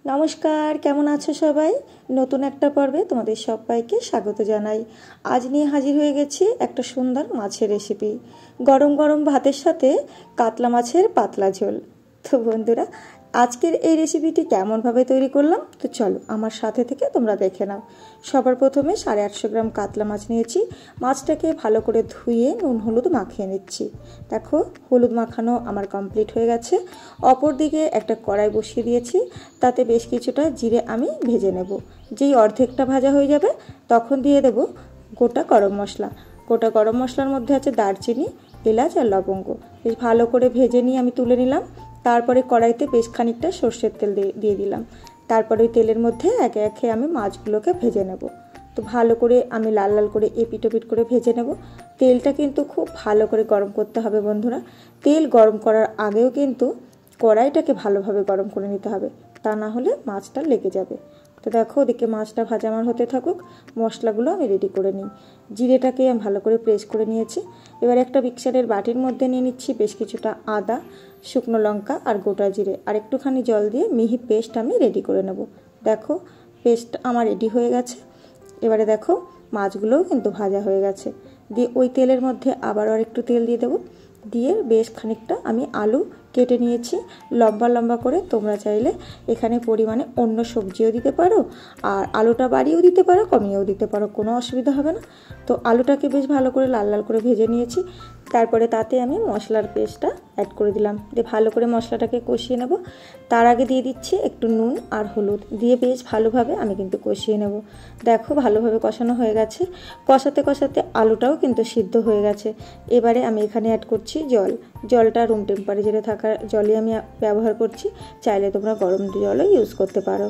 নমস্কার, কেমন আছো সবাই? নতুন একটা পর্বে তোমাদের সবাইকে স্বাগত জানাই। আজ নিয়ে হাজির হয়ে গেছি একটা সুন্দর মাছের রেসিপি। গরম গরম ভাতের সাথে কাতলা মাছের পাতলা ঝোল। তো বন্ধুরা, আজকের এই রেসিপিটি কেমনভাবে তৈরি করলাম তো চলো আমার সাথে থেকে তোমরা দেখে নাও। সবার প্রথমে 850 গ্রাম কাতলা মাছ নিয়েছি। মাছটাকে ভালো করে ধুয়ে নুন হলুদ মাখিয়ে নিচ্ছি। দেখো, হলুদ মাখানো আমার কমপ্লিট হয়ে গেছে। অপর দিকে একটা কড়াই বসিয়ে দিয়েছি, তাতে বেশ কিছুটা জিরে আমি ভেজে নেব। যেই অর্ধেকটা ভাজা হয়ে যাবে তখন দিয়ে দেব গোটা গরম মশলা। গোটা গরম মশলার মধ্যে আছে দারচিনি, এলাচ আর লবঙ্গ। বেশ ভালো করে ভেজে নিয়ে আমি তুলে নিলাম। তারপরে কড়াইতে বেশ খানিকটা সর্ষের তেল দিয়ে দিলাম। তারপরে ওই তেলের মধ্যে একে একে আমি মাছগুলোকে ভেজে নেব। তো ভালো করে আমি লাল লাল করে এপিট ওপিট করে ভেজে নেব। তেলটা কিন্তু খুব ভালো করে গরম করতে হবে বন্ধুরা। তেল গরম করার আগেও কিন্তু কড়াইটাকে ভালোভাবে গরম করে নিতে হবে, তা না হলে মাছটা লেগে যাবে। তো দেখো, ওদিকে মাছটা ভাজা আমার হতে থাকুক, মশলাগুলো আমি রেডি করে নিই। জিরেটাকে আমি ভালো করে প্রেস করে নিয়েছি। এবার একটা মিক্সারের বাটির মধ্যে নিয়ে নিচ্ছি বেশ কিছুটা আদা, শুকনো লঙ্কা আর গোটা জিরে, আর একটুখানি জল দিয়ে মিহি পেস্ট আমি রেডি করে নেব। দেখো, পেস্ট আমার রেডি হয়ে গেছে। এবারে দেখো, মাছগুলোও কিন্তু ভাজা হয়ে গেছে। দিয়ে ওই তেলের মধ্যে আবারও একটু তেল দিয়ে দেবো। দিয়ে বেশ খানিকটা আমি আলু কেটে নিয়েছি লম্বা লম্বা করে। তোমরা চাইলে এখানে পরিমাণে অন্য সবজিও দিতে পারো, আর আলুটা বাড়িয়েও দিতে পারো, কমিয়েও দিতে পারো, কোনো অসুবিধা হবে না। তো আলুটাকে বেশ ভালো করে লাল লাল করে ভেজে নিয়েছি। তারপরে তাতে আমি মশলার পেস্টটা অ্যাড করে দিলাম, দিয়ে ভালো করে মশলাটাকে কষিয়ে নেব। তার আগে দিয়ে দিচ্ছি একটু নুন আর হলুদ, দিয়ে বেশ ভালোভাবে আমি কিন্তু কষিয়ে নেব। দেখো, ভালোভাবে কষানো হয়ে গেছে। কষাতে কষাতে আলুটাও কিন্তু সিদ্ধ হয়ে গেছে। এবারে আমি এখানে অ্যাড করছি জল। জলটা রুম টেম্পারেচারে থাকা জলই আমি ব্যবহার করছি, চাইলে তোমরা গরম জলও ইউজ করতে পারো।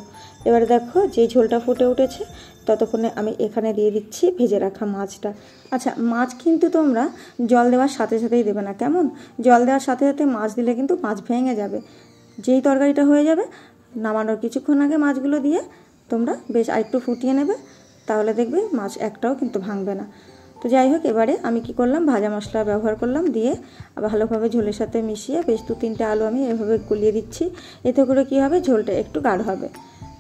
এবারে দেখো, যে ঝোলটা ফুটে উঠেছে ততক্ষণে আমি এখানে দিয়ে দিচ্ছি ভেজে রাখা মাছটা। আচ্ছা, মাছ কিন্তু তোমরা জল দেওয়ার সাথে সাথেই দেবে না, কেমন? জল দেওয়ার সাথে সাথে মাছ দিলে কিন্তু মাছ ভেঙে যাবে। যেই তরকারিটা হয়ে যাবে নামানোর কিছুক্ষণ আগে মাছগুলো দিয়ে তোমরা বেশ আরেকটু ফুটিয়ে নেবে, তাহলে দেখবে মাছ একটাও কিন্তু ভাঙবে না। তো যাই হোক, এবারে আমি কি করলাম, ভাজা মশলা ব্যবহার করলাম, দিয়ে ভালোভাবে ঝোলের সাথে মিশিয়ে বেশ 2-3টে আলু আমি এভাবে গুলিয়ে দিচ্ছি। এতে করে কী হবে, ঝোলটা একটু গাঢ় হবে,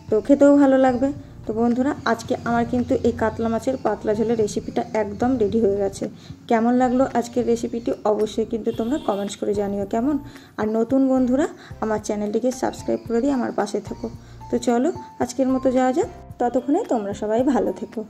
তো খেতেও ভালো লাগবে। তো বন্ধুরা, আজকে আমার কিন্তু এই কাতলা মাছের পাতলা ঝোলের রেসিপিটা একদম রেডি হয়ে গেছে। কেমন লাগলো আজকের রেসিপিটি অবশ্যই কিন্তু তোমরা কমেন্টস করে জানিও কেমন। আর নতুন বন্ধুরা আমার চ্যানেলটিকে সাবস্ক্রাইব করে দিয়ে আমার পাশে থেকো। তো চলো, আজকের মতো যাওয়া যাক। ততক্ষণে তোমরা সবাই ভালো থেকো।